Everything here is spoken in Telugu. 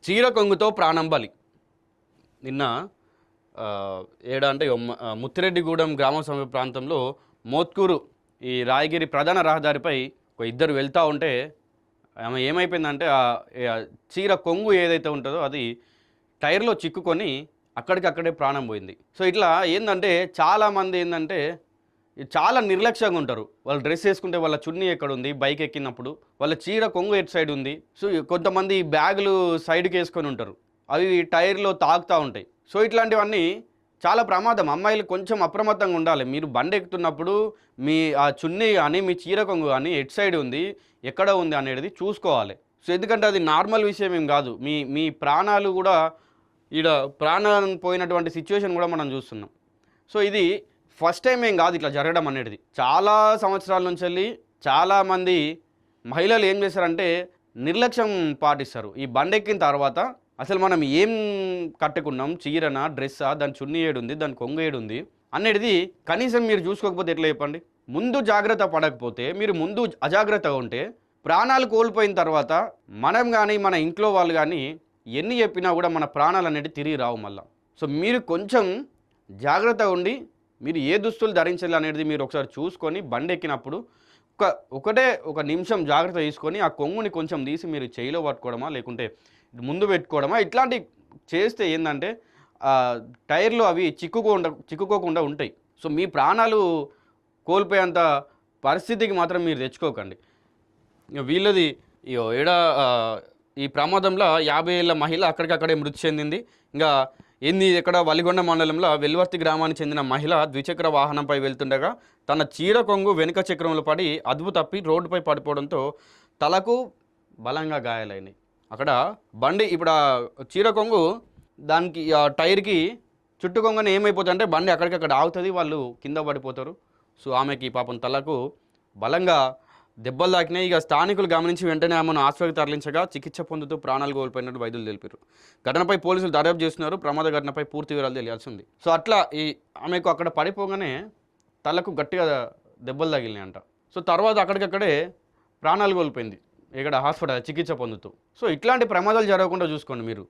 చీర కొంగుతో ప్రాణం బలి. నిన్న ఏడ అంటే ముత్తిరెడ్డిగూడెం గ్రామ సమీప ప్రాంతంలో మోత్కూరు ఈ రాయగిరి ప్రధాన రహదారిపై ఒక ఇద్దరు వెళ్తూ ఉంటే ఆమె ఏమైపోయిందంటే చీర కొంగు ఏదైతే ఉంటుందో అది టైర్లో చిక్కుకొని అక్కడికక్కడే ప్రాణం పోయింది. సో ఇట్లా ఏంటంటే చాలామంది ఏంటంటే చాలా నిర్లక్ష్యంగా ఉంటారు. వాళ్ళు డ్రెస్ వేసుకుంటే వాళ్ళ చున్నీ ఎక్కడ ఉంది, బైక్ ఎక్కినప్పుడు వాళ్ళ చీర కొంగు ఎటు సైడ్ ఉంది. సో కొంతమంది బ్యాగులు సైడ్కి వేసుకొని ఉంటారు, అవి టైర్లో తాగుతూ ఉంటాయి. సో ఇట్లాంటివన్నీ చాలా ప్రమాదం. అమ్మాయిలు కొంచెం అప్రమత్తంగా ఉండాలి. మీరు బండి ఎక్కుతున్నప్పుడు మీ ఆ చున్నీ కానీ మీ చీర కొంగు కానీ ఎటు సైడ్ ఉంది, ఎక్కడ ఉంది అనేది చూసుకోవాలి. సో ఎందుకంటే అది నార్మల్ విషయం ఏం కాదు. మీ మీ ప్రాణాలు కూడా ఈడ ప్రాణాలను పోయినటువంటి సిచ్యువేషన్ కూడా మనం చూస్తున్నాం. సో ఇది ఫస్ట్ టైం ఏం కాదు ఇట్లా జరగడం అనేది. చాలా సంవత్సరాల నుంచి వెళ్ళి చాలామంది మహిళలు ఏం చేస్తారంటే నిర్లక్ష్యం పాటిస్తారు. ఈ బండెక్కిన తర్వాత అసలు మనం ఏం కట్టుకున్నాం, చీరనా డ్రెస్సా, దాని చున్నీ ఏడుంది, దాని కొంగు ఏడుంది అనేది కనీసం మీరు చూసుకోకపోతే ఎట్లా చెప్పండి. ముందు జాగ్రత్త పడకపోతే, మీరు ముందు అజాగ్రత్తగా ఉంటే ప్రాణాలు కోల్పోయిన తర్వాత మనం కానీ మన ఇంట్లో వాళ్ళు కానీ ఎన్ని చెప్పినా కూడా మన ప్రాణాలు అనేవి తిరిగి రావు మళ్ళీ. సో మీరు కొంచెం జాగ్రత్తగా ఉండి మీరు ఏ దుస్తులు ధరించాలి అనేది మీరు ఒకసారి చూసుకొని బండి ఎక్కినప్పుడు ఒక నిమిషం జాగ్రత్త తీసుకొని ఆ కొంగుని కొంచెం తీసి మీరు చేయిలో పట్టుకోవడమా లేకుంటే ముందు పెట్టుకోవడమా ఇట్లాంటి చేస్తే ఏంటంటే టైర్లు అవి చిక్కుకోకుండా ఉంటాయి. సో మీ ప్రాణాలు కోల్పోయేంత పరిస్థితికి మాత్రం మీరు తెచ్చుకోకండి. వీళ్ళది ఈ ప్రమాదంలో 50 ఏళ్ల మహిళ అక్కడికక్కడే మృతి చెందింది. ఇంకా ఎక్కడ వలిగొండ మండలంలో వెల్వర్తి గ్రామానికి చెందిన మహిళ ద్విచక్ర వాహనంపై వెళ్తుండగా తన చీర కొంగు వెనుక చక్రంలో పడి అదుపు తప్పి రోడ్డుపై పడిపోవడంతో తలకు బలంగా గాయాలైనాయి. అక్కడ బండి ఇప్పుడు ఆ చీర కొంగు దానికి టైర్కి చుట్టుకొంగనే ఏమైపోతుంది అంటే బండి అక్కడికక్కడ ఆగుతుంది, వాళ్ళు కింద పడిపోతారు. సో ఆమెకి పాపం తలకు బలంగా దెబ్బలు తాకినాయి. ఇక స్థానికులు గమనించి వెంటనే ఆమెను ఆసుపత్రికి తరలించగా చికిత్స పొందుతూ ప్రాణాలు కోల్పోయినట్టు వైద్యులు తెలిపారు. ఘటనపై పోలీసులు దర్యాప్తు చేస్తున్నారు. ప్రమాద ఘటనపై పూర్తి వివరాలు తెలియాల్సి ఉంది. సో అట్లా ఆమెకు అక్కడ పడిపోగానే తలకు గట్టిగా దెబ్బలు తగిలినాయి అంట. సో తర్వాత అక్కడికక్కడే ప్రాణాలు కోల్పోయింది ఇక్కడ హాస్పిటల్ చికిత్స పొందుతూ. సో ఇట్లాంటి ప్రమాదాలు జరగకుండా చూసుకోండి మీరు.